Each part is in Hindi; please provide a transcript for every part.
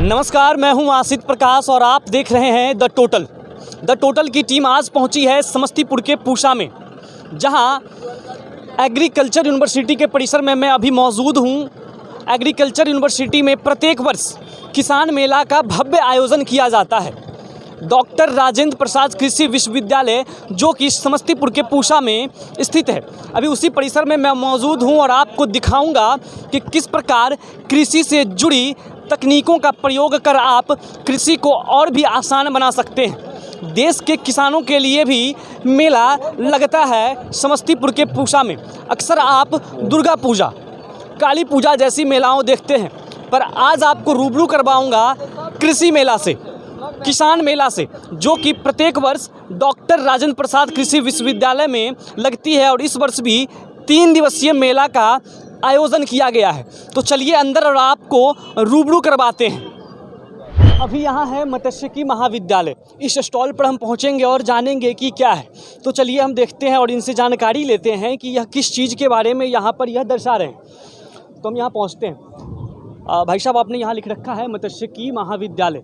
नमस्कार, मैं हूं आसित प्रकाश और आप देख रहे हैं द टोटल। द टोटल की टीम आज पहुंची है समस्तीपुर के पूसा में, जहां एग्रीकल्चर यूनिवर्सिटी के परिसर में मैं अभी मौजूद हूं। एग्रीकल्चर यूनिवर्सिटी में प्रत्येक वर्ष किसान मेला का भव्य आयोजन किया जाता है। डॉक्टर राजेंद्र प्रसाद कृषि विश्वविद्यालय जो कि समस्तीपुर के पूसा में स्थित है, अभी उसी परिसर में मैं मौजूद हूं और आपको दिखाऊंगा कि किस प्रकार कृषि से जुड़ी तकनीकों का प्रयोग कर आप कृषि को और भी आसान बना सकते हैं। देश के किसानों के लिए भी मेला लगता है समस्तीपुर के पूसा में। अक्सर आप दुर्गा पूजा, काली पूजा जैसी मेलाओं देखते हैं, पर आज आपको रूबरू करवाऊंगा कृषि मेला से, किसान मेला से, जो कि प्रत्येक वर्ष डॉक्टर राजेंद्र प्रसाद कृषि विश्वविद्यालय में लगती है और इस वर्ष भी 3 दिवसीय मेला का आयोजन किया गया है। तो चलिए अंदर और आपको रूबरू करवाते हैं। अभी यहाँ है मत्स्यिकी महाविद्यालय। इस स्टॉल पर हम पहुँचेंगे और जानेंगे कि क्या है। तो चलिए हम देखते हैं और इनसे जानकारी लेते हैं कि यह किस चीज़ के बारे में यहाँ पर यह दर्शा रहे हैं। तो हम यहाँ पहुँचते हैं। भाई साहब, आपने यहाँ लिख रखा है मत्स्यिकी महाविद्यालय।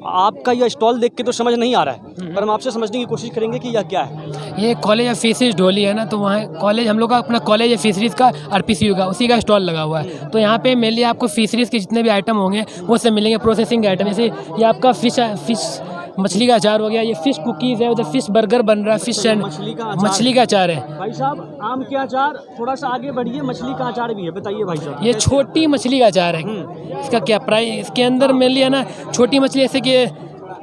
आपका यह स्टॉल देख के तो समझ नहीं आ रहा है, पर हम आपसे समझने की कोशिश करेंगे कि यह क्या है। ये कॉलेज ऑफ फिशरीज ढोली है ना, तो वहाँ कॉलेज हम लोग का अपना कॉलेज ऑफ फिशरीज का आरपीसीयू का उसी का स्टॉल लगा हुआ है। तो यहाँ पे मेनली आपको फिशरीज के जितने भी आइटम होंगे वो सब मिलेंगे, प्रोसेसिंग के आइटम। जैसे ये आपका फिश मछली का अचार हो गया, ये फिश कुकीज़ है, उधर फिश बर्गर बन रहा है, फिश एंड मछली का अचार है। भाई साहब, आम के अचार, थोड़ा सा आगे बढ़िए, मछली का अचार भी है, बताइए भाई साहब। ये छोटी मछली का अचार है। इसका क्या प्राइस, इसके अंदर मेनली है ना छोटी मछली, जैसे कि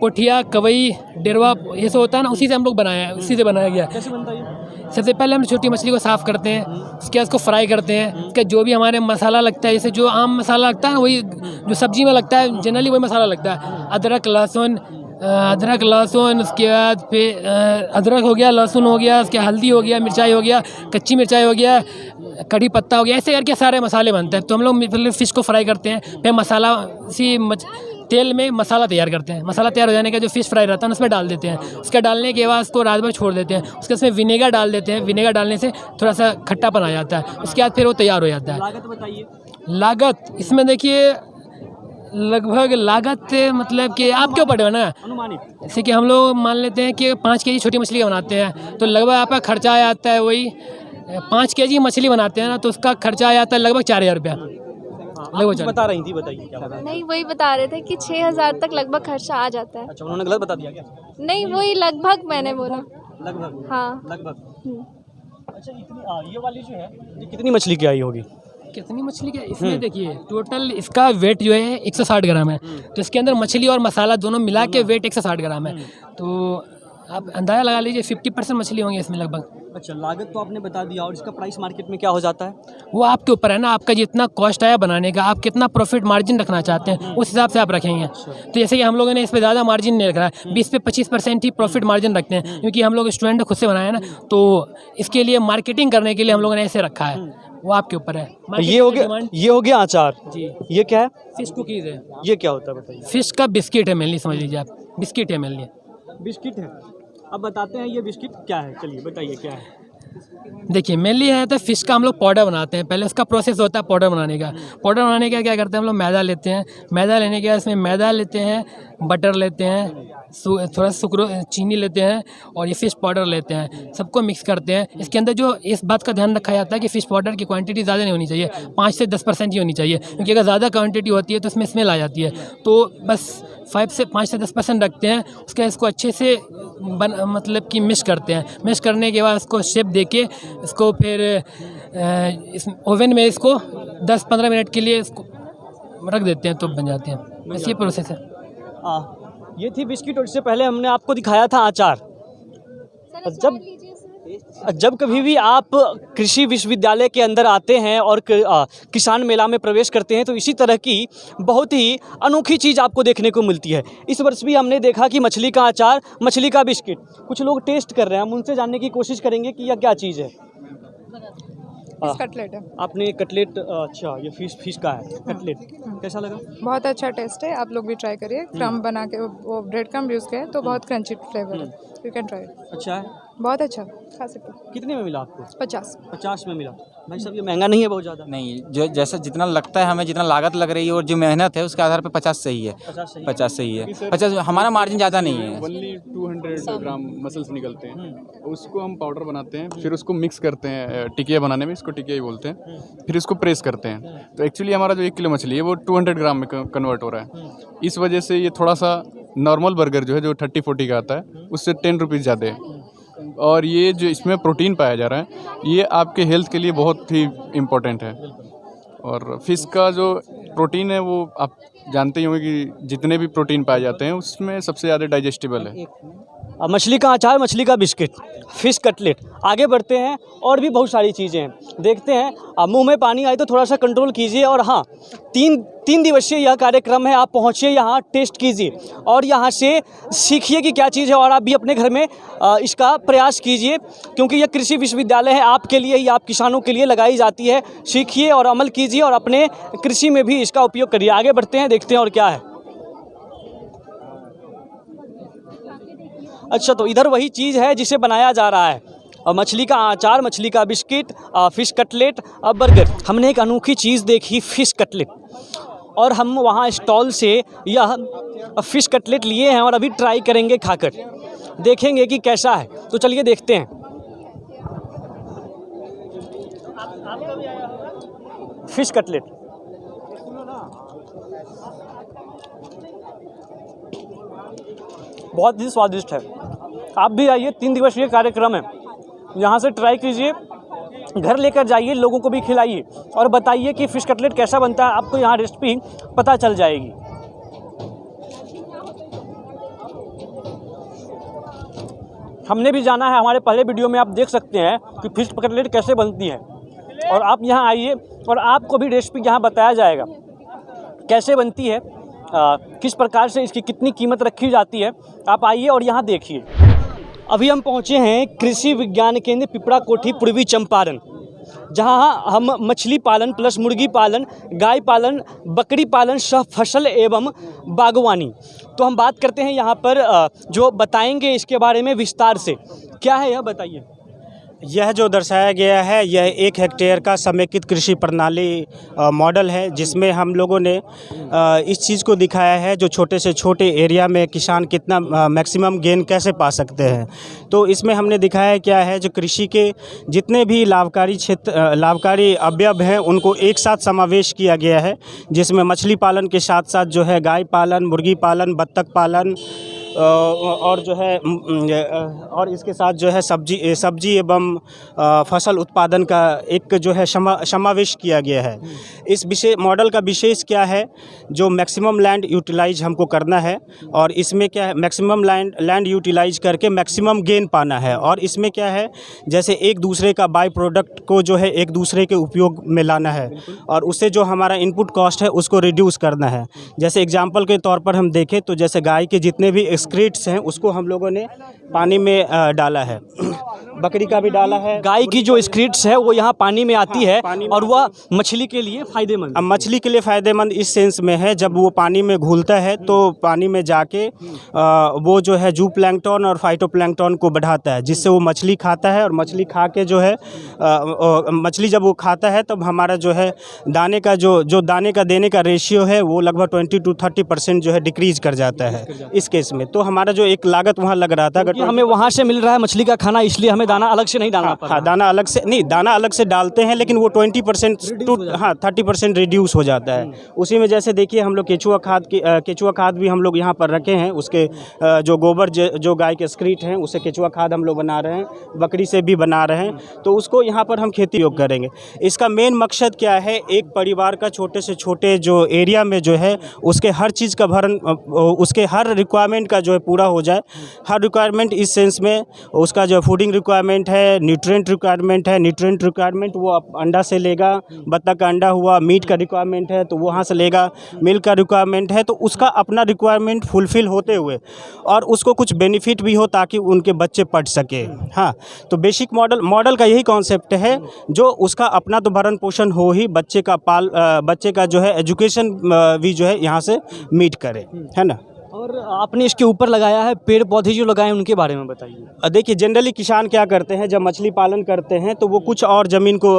पोठिया, कवई, डेरवा, ये सब होता है ना, उसी से हम लोग बनाया है, उसी से बनाया गया। कैसे बनता है? सबसे पहले हम छोटी मछली को साफ़ करते हैं, उसके बाद उसको फ्राई करते हैं। उसका जो भी हमारे मसाला लगता है, जैसे जो आम मसाला लगता है ना, वही जो सब्जी में लगता है जनरली वही मसाला लगता है। अदरक लहसुन, उसके बाद फिर अदरक हो गया, लहसुन हो गया, उसके हल्दी हो गया, मिर्चाई हो गया, कच्ची मिर्चाई हो गया, कड़ी पत्ता हो गया, ऐसे करके सारे मसाले बनते हैं। तो हम लोग पहले फ़िश को फ्राई करते हैं, फिर मसाला तेल में मसाला तैयार करते हैं। मसाला तैयार हो जाने का जो फ़िश फ्राई रहता है उसमें डाल देते हैं। उसका डालने के बाद उसको रात भर छोड़ देते हैं। उसके उसमें विनेगर डाल देते हैं। विनेगर डालने से थोड़ा सा खट्टापन आ जाता है। उसके बाद फिर वो तैयार हो जाता है। लागत बताइए। लागत इसमें देखिए लगभग लागत मतलब कि आपके ऊपर है ना, अनुमानित। जैसे कि हम लोग मान लेते हैं कि 5 केजी छोटी मछली का बनाते हैं, तो लगभग आपका खर्चा आ जाता है वही 5 केजी मछली बनाते हैं ना, तो उसका खर्चा आ जाता है लगभग 4000 रुपया। लगभग बता रही थी, बताइए क्या बता रही? नहीं, वही बता रहे थे कि 6000 तक लगभग खर्चा आ जाता है। अच्छा, उन्होंने गलत बता दिया क्या? नहीं, वही लगभग मैंने बोला। लगभग? हाँ। लगभग। अच्छा, इतनी ये वाली जो है, ये कितनी मछली की आई होगी? कितनी मछली का इसमें देखिए टोटल इसका वेट जो है 160 ग्राम है। तो इसके अंदर मछली और मसाला दोनों मिला के वेट 160 ग्राम है। तो आप अंदाज़ा लगा लीजिए 50% मछली होंगी इसमें लगभग। अच्छा, लागत तो आपने बता दिया, और इसका प्राइस मार्केट में क्या हो जाता है? वो आपके ऊपर है ना, आपका जितना कॉस्ट आया बनाने का, आप कितना प्रॉफिट मार्जिन रखना चाहते हैं उस हिसाब से आप रखेंगे। तो जैसे कि हम लोगों ने इस पर ज़्यादा मार्जिन नहीं रखा है, 20 से 25% ही प्रॉफिट मार्जिन रखते हैं, क्योंकि हम लोग स्टूडेंट खुद से बनाए हैं ना, तो इसके लिए मार्केटिंग करने के लिए हम लोगों ने ऐसे रखा है। वो आपके ऊपर है। ये हो गया अचार जी। ये क्या है? फिश कुकीज़ है। ये क्या होता है बताइए? फिश का बिस्किट है मेनली, समझ लीजिए आप, बिस्किट है मेनली। बिस्किट है। अब बताते हैं ये बिस्किट क्या है, चलिए बताइए क्या है। देखिए मेनली है तो फिश का हम लोग पाउडर बनाते हैं। पहले उसका प्रोसेस होता है पाउडर बनाने का। पाउडर बनाने का क्या करते हैं हम लोग, मैदा लेते हैं। मैदा लेने के बाद इसमें मैदा लेते हैं, बटर लेते हैं, थोड़ा सा चीनी लेते हैं और ये फ़िश पाउडर लेते हैं। सबको मिक्स करते हैं। इसके अंदर जो इस बात का ध्यान रखा जाता है कि फ़िश पाउडर की क्वांटिटी ज़्यादा नहीं होनी चाहिए, 5 से 10% ही होनी चाहिए, क्योंकि अगर ज़्यादा क्वांटिटी होती है तो इसमें स्मेल आ जाती है। तो बस 5 से 10% रखते हैं। उसके इसको अच्छे से मतलब कि मिक्स करते हैं। मिक्स करने के बाद उसको शेप देके इसको फिर इस ओवन में इसको 10-15 मिनट के लिए इसको रख देते हैं, तो बन जाते हैं। बस ये प्रोसेस है। ये थी बिस्किट, और इससे पहले हमने आपको दिखाया था अचार। जब कभी भी आप कृषि विश्वविद्यालय के अंदर आते हैं और किसान मेला में प्रवेश करते हैं, तो इसी तरह की बहुत ही अनोखी चीज़ आपको देखने को मिलती है। इस वर्ष भी हमने देखा कि मछली का अचार, मछली का बिस्किट, कुछ लोग टेस्ट कर रहे हैं। हम उनसे जानने की कोशिश करेंगे कि यह क्या चीज़ है। कटलेट है। आपने कटलेट, अच्छा ये फिश का है कटलेट, कैसा लगा? बहुत अच्छा टेस्ट है, आप लोग भी ट्राई करिए। क्रम्ब बना के, वो ब्रेड क्रम्ब यूज़ किए तो बहुत क्रंची फ्लेवर है, यू कैन ट्राई। अच्छा है। बहुत अच्छा, खा सकते हैं। कितने में मिला आपको? 50। 50 में मिला। भाई साहब ये महंगा नहीं है बहुत ज़्यादा? नहीं, जो जैसा जितना लगता है हमें, जितना लागत लग रही है और जो मेहनत है उसके आधार पे 50 सही है। 50 सही है। 50 हमारा मार्जिन ज़्यादा नहीं है। ओनली 200 ग्राम मसल्स निकलते हैं, उसको हम पाउडर बनाते हैं, फिर उसको मिक्स करते हैं टिकिया बनाने में, इसको टिकिया ही बोलते हैं, फिर इसको प्रेस करते हैं। तो एक्चुअली हमारा जो 1 किलो मछली है वो 200 ग्राम में कन्वर्ट हो रहा है। इस वजह से ये थोड़ा सा नॉर्मल बर्गर जो है, जो 30-40 का आता है, उससे 10 रुपीज़ ज़्यादा है। और ये जो इसमें प्रोटीन पाया जा रहा है, ये आपके हेल्थ के लिए बहुत ही इम्पोर्टेंट है। और फिश का जो प्रोटीन है वो आप जानते ही होंगे कि जितने भी प्रोटीन पाए जाते हैं उसमें सबसे ज़्यादा डाइजेस्टिबल है। मछली का अचार, मछली का बिस्किट, फ़िश कटलेट। आगे बढ़ते हैं, और भी बहुत सारी चीज़ें हैं, देखते हैं। अब मुंह में पानी आए तो थोड़ा सा कंट्रोल कीजिए। और हाँ, तीन दिवसीय यह कार्यक्रम है, आप पहुँचिए यहाँ, टेस्ट कीजिए और यहाँ से सीखिए कि क्या चीज़ है, और आप भी अपने घर में इसका प्रयास कीजिए, क्योंकि यह कृषि विश्वविद्यालय है, आपके लिए ही, आप किसानों के लिए लगाई जाती है। सीखिए और अमल कीजिए और अपने कृषि में भी इसका उपयोग करिए। आगे बढ़ते हैं, देखते हैं और क्या है। अच्छा, तो इधर वही चीज़ है जिसे बनाया जा रहा है, और मछली का अचार, मछली का बिस्किट, फ़िश कटलेट, बर्गर। हमने एक अनोखी चीज़ देखी, फ़िश कटलेट, और हम वहाँ स्टॉल से यह फ़िश कटलेट लिए हैं और अभी ट्राई करेंगे खाकर, देखेंगे कि कैसा है। तो चलिए देखते हैं। फ़िश कटलेट बहुत ही स्वादिष्ट है। आप भी आइए, 3 दिवसीय कार्यक्रम है, यहाँ से ट्राई कीजिए, घर लेकर जाइए, लोगों को भी खिलाइए और बताइए कि फ़िश कटलेट कैसा बनता है। आपको यहाँ रेसिपी पता चल जाएगी। हमने भी जाना है, हमारे पहले वीडियो में आप देख सकते हैं कि फ़िश कटलेट कैसे बनती है, और आप यहाँ आइए और आपको भी रेसिपी यहाँ बताया जाएगा कैसे बनती है, किस प्रकार से इसकी कितनी कीमत रखी जाती है। आप आइए और यहाँ देखिए। अभी हम पहुँचे हैं कृषि विज्ञान केंद्र पिपरा कोठी, पूर्वी चंपारण, जहाँ हम मछली पालन प्लस मुर्गी पालन, गाय पालन, बकरी पालन सह फसल एवं बागवानी। तो हम बात करते हैं यहाँ पर जो बताएंगे इसके बारे में विस्तार से। क्या है यह बताइए। यह जो दर्शाया गया है, यह 1 हेक्टेयर का समेकित कृषि प्रणाली मॉडल है, जिसमें हम लोगों ने इस चीज़ को दिखाया है, जो छोटे से छोटे एरिया में किसान कितना मैक्सिमम गेन कैसे पा सकते हैं। तो इसमें हमने दिखाया क्या है, जो कृषि के जितने भी लाभकारी क्षेत्र, लाभकारी अवयव हैं, उनको एक साथ समावेश किया गया है, जिसमें मछली पालन के साथ साथ जो है गाय पालन, मुर्गी पालन, बत्तख पालन, और जो है और इसके साथ जो है सब्जी एवं फसल उत्पादन का एक जो है समावेश किया गया है। इस विशेष मॉडल का विशेष क्या है, जो मैक्सिमम लैंड यूटिलाइज हमको करना है, और इसमें क्या है, मैक्सिमम लैंड यूटिलाइज करके मैक्सिमम गेन पाना है। और इसमें क्या है, जैसे एक दूसरे का बाई प्रोडक्ट को जो है एक दूसरे के उपयोग में लाना है, और उससे जो हमारा इनपुट कॉस्ट है उसको रिड्यूस करना है। जैसे एग्जांपल के तौर पर हम देखें तो जैसे गाय के जितने भी एक्सक्रीट्स हैं उसको हम लोगों ने पानी में डाला है, बकरी का भी डाला है। गाय की जो एक्सक्रीट्स है वो यहाँ पानी में आती है, और वह मछली के लिए फ़ायदेमंद। अब मछली के लिए फ़ायदेमंद इस सेंस में है, जब वो पानी में घुलता है तो पानी में जाके वो जो है जू प्लैंकटन और फाइटोप्लैंकटन को बढ़ाता है, जिससे वो मछली खाता है, और मछली खा के जो है मछली जब वो खाता है तब हमारा जो है दाने का जो दाने का देने का रेशियो है वो लगभग 20 to 30% जो है डिक्रीज कर जाता है इस केस में। तो हमारा जो एक लागत वहाँ लग रहा था, अगर हमें वहाँ से मिल रहा है मछली का खाना, इसलिए हमें दाना अलग से नहीं डालना पड़ता। हाँ, दाना अलग से नहीं, दाना अलग से डालते हैं, लेकिन वो 20% टू 30% रिड्यूस हो जाता है। उसी में जैसे देखिए हम लोग केचुआ खाद भी हम लोग यहाँ पर रखे हैं। उसके जो गोबर जो गाय के एक्सक्रीट हैं उससे केचुआ खाद हम लोग बना रहे हैं, बकरी से भी बना रहे हैं, तो उसको यहाँ पर हम खेती योग करेंगे। इसका मेन मकसद क्या है, एक परिवार का छोटे से छोटे जो एरिया में जो है उसके हर चीज़ का भरण, उसके हर रिक्वायरमेंट का जो है पूरा हो जाए। हर रिक्वायरमेंट इस सेंस में उसका जो फूडिंग रिक्वायरमेंट है, न्यूट्रिएंट रिक्वायरमेंट है, न्यूट्रिएंट रिक्वायरमेंट वो अंडा से लेगा, बत्तख का अंडा हुआ, मीट का रिक्वायरमेंट है तो वहाँ से लेगा, मिल्क का रिक्वायरमेंट है तो उसका अपना रिक्वायरमेंट फुलफ़िल होते हुए और उसको कुछ बेनिफिट भी हो ताकि उनके बच्चे पढ़ सके। हाँ, तो बेसिक मॉडल का यही कॉन्सेप्ट है, जो उसका अपना तो भरण पोषण हो ही, बच्चे का जो है एजुकेशन भी जो है यहाँ से मीट करे, है ना। और आपने इसके ऊपर लगाया है पेड़ पौधे जो लगाए हैं उनके बारे में बताइए। देखिए जनरली किसान क्या करते हैं, जब मछली पालन करते हैं तो वो कुछ और ज़मीन को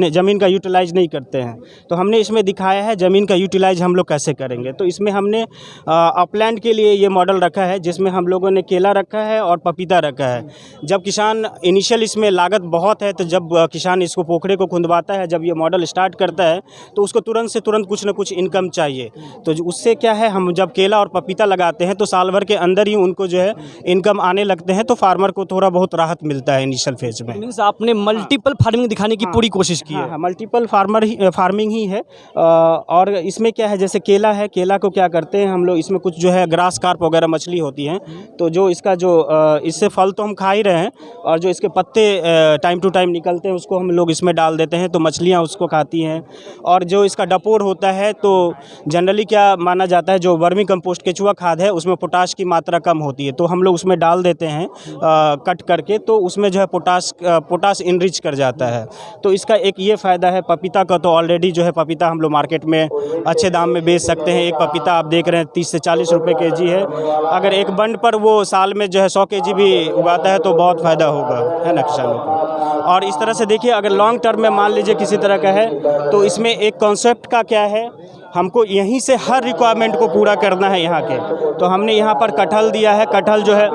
ज़मीन का यूटिलाइज नहीं करते हैं। तो हमने इसमें दिखाया है ज़मीन का यूटिलाइज हम लोग कैसे करेंगे। तो इसमें हमने अपलैंड के लिए ये मॉडल रखा है, जिसमें हम लोगों ने केला रखा है और पपीता रखा है। जब किसान इनिशियल इसमें लागत बहुत है, तो जब किसान इसको पोखरे को खुंदवाता है, जब ये मॉडल स्टार्ट करता है तो उसको तुरंत से तुरंत कुछ ना कुछ इनकम चाहिए। तो उससे क्या है, हम जब केला और पपीता लगाते हैं तो साल भर के अंदर ही उनको जो है इनकम आने लगते हैं, तो फार्मर को थोड़ा बहुत राहत मिलता है इनिशियल फेज में। मीन्स आपने मल्टीपल फार्मिंग दिखाने की पूरी कोशिश की है। हाँ, मल्टीपल फार्मिंग ही है। और इसमें क्या है, जैसे केला है, केला को क्या करते हैं हम लोग, इसमें कुछ जो है ग्रास कार्प वगैरह मछली होती हैं, तो जो इसका जो इससे फल तो हम खा ही रहे हैं, और जो इसके पत्ते टाइम टू टाइम निकलते हैं उसको हम लोग इसमें डाल देते हैं, तो मछलियाँ उसको खाती हैं। और जो इसका डपोर होता है, तो जनरली क्या माना जाता है, जो वर्मी कंपोस्ट केचुआ खाद है उसमें पोटाश की मात्रा कम होती है, तो हम लोग उसमें डाल देते हैं कट करके, तो उसमें जो है पोटाश इनरिच कर जाता है। तो इसका एक ये फ़ायदा है। पपीता का तो ऑलरेडी जो है पपीता हम लोग मार्केट में अच्छे दाम में बेच सकते हैं। एक पपीता आप देख रहे हैं 30 से 40 रुपए केजी है। अगर एक बंड पर वो साल में जो है 100 केजी भी उगाता है तो बहुत फ़ायदा होगा, है ना, किसानों को। और इस तरह से देखिए, अगर लॉन्ग टर्म में मान लीजिए किसी तरह का है, तो इसमें एक कॉन्सेप्ट का क्या है, हमको यहीं से हर रिक्वायरमेंट को पूरा करना है यहाँ के। तो हमने यहाँ पर कटहल दिया है, कटहल जो है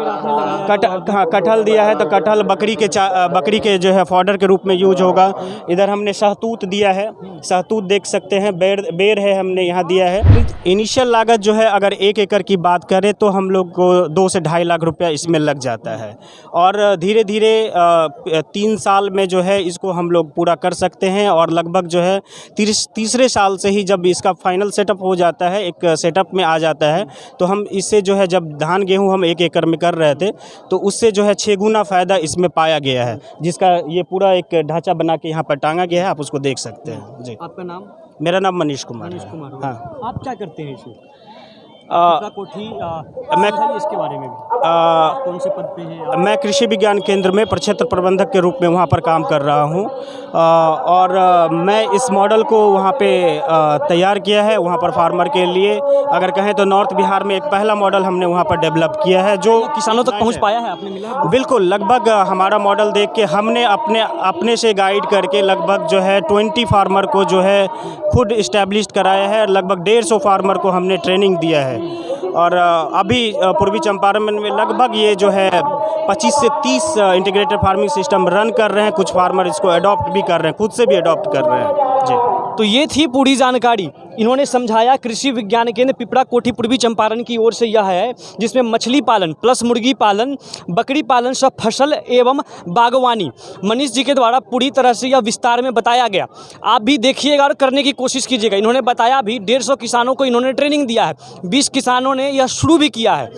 कटहल दिया है, तो कटहल बकरी के जो है फॉडर के रूप में यूज होगा। इधर हमने सहतूत दिया है, सहतूत देख सकते हैं, बेर है हमने यहाँ दिया है। इनिशियल लागत जो है, अगर 1 एकड़ की बात करें तो हम लोग को 2 से ढाई लाख रुपया इसमें लग जाता है। और धीरे धीरे 3 साल में जो है इसको हम लोग पूरा कर सकते हैं। और लगभग जो है तीसरे साल से ही जब इसका फाइनल सेटअप हो जाता है, एक सेटअप में आ जाता है, तो हम इससे जो है, जब धान गेहूं हम 1 एकड़ में कर रहे थे, तो उससे जो है 6 गुना फ़ायदा इसमें पाया गया है, जिसका ये पूरा एक ढांचा बना के यहाँ पर टांगा गया है, आप उसको देख सकते हैं जी। आपका नाम? मेरा नाम मनीष कुमार है। हाँ। आप क्या करते हैं इसमें? कोठी मैं इसके बारे में भी कौन से पद पे हैं? मैं कृषि विज्ञान केंद्र में प्रक्षेत्र प्रबंधक के रूप में वहाँ पर काम कर रहा हूँ। और मैं इस मॉडल को वहाँ पे तैयार किया है, वहाँ पर फार्मर के लिए। अगर कहें तो नॉर्थ बिहार में एक पहला मॉडल हमने वहाँ पर डेवलप किया है, जो किसानों तक पहुँच पाया है, आपने मिला? बिल्कुल, लगभग हमारा मॉडल देख के हमने अपने से गाइड करके लगभग जो है 20 फार्मर को जो है खुद इस्टेब्लिश कराया है। लगभग 150 फार्मर को हमने ट्रेनिंग दिया है। और अभी पूर्वी चंपारण में लगभग ये जो है 25 से 30 इंटीग्रेटेड फार्मिंग सिस्टम रन कर रहे हैं। कुछ फार्मर इसको अडॉप्ट भी कर रहे हैं, खुद से भी अडॉप्ट कर रहे हैं जी। तो ये थी पूरी जानकारी, इन्होंने समझाया। कृषि विज्ञान केंद्र पिपरा कोठी पूर्वी चंपारण की ओर से यह है, जिसमें मछली पालन प्लस मुर्गी पालन, बकरी पालन सब फसल एवं बागवानी मनीष जी के द्वारा पूरी तरह से यह विस्तार में बताया गया। आप भी देखिएगा और करने की कोशिश कीजिएगा। इन्होंने बताया भी 150 किसानों को इन्होंने ट्रेनिंग दिया है, 20 किसानों ने यह शुरू भी किया है।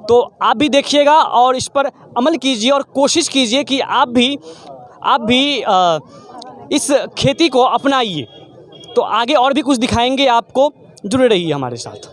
तो आप भी देखिएगा और इस पर अमल कीजिए और कोशिश कीजिए कि आप भी इस खेती को अपनाइए। तो आगे और भी कुछ दिखाएंगे आपको, जुड़े रहिए हमारे साथ।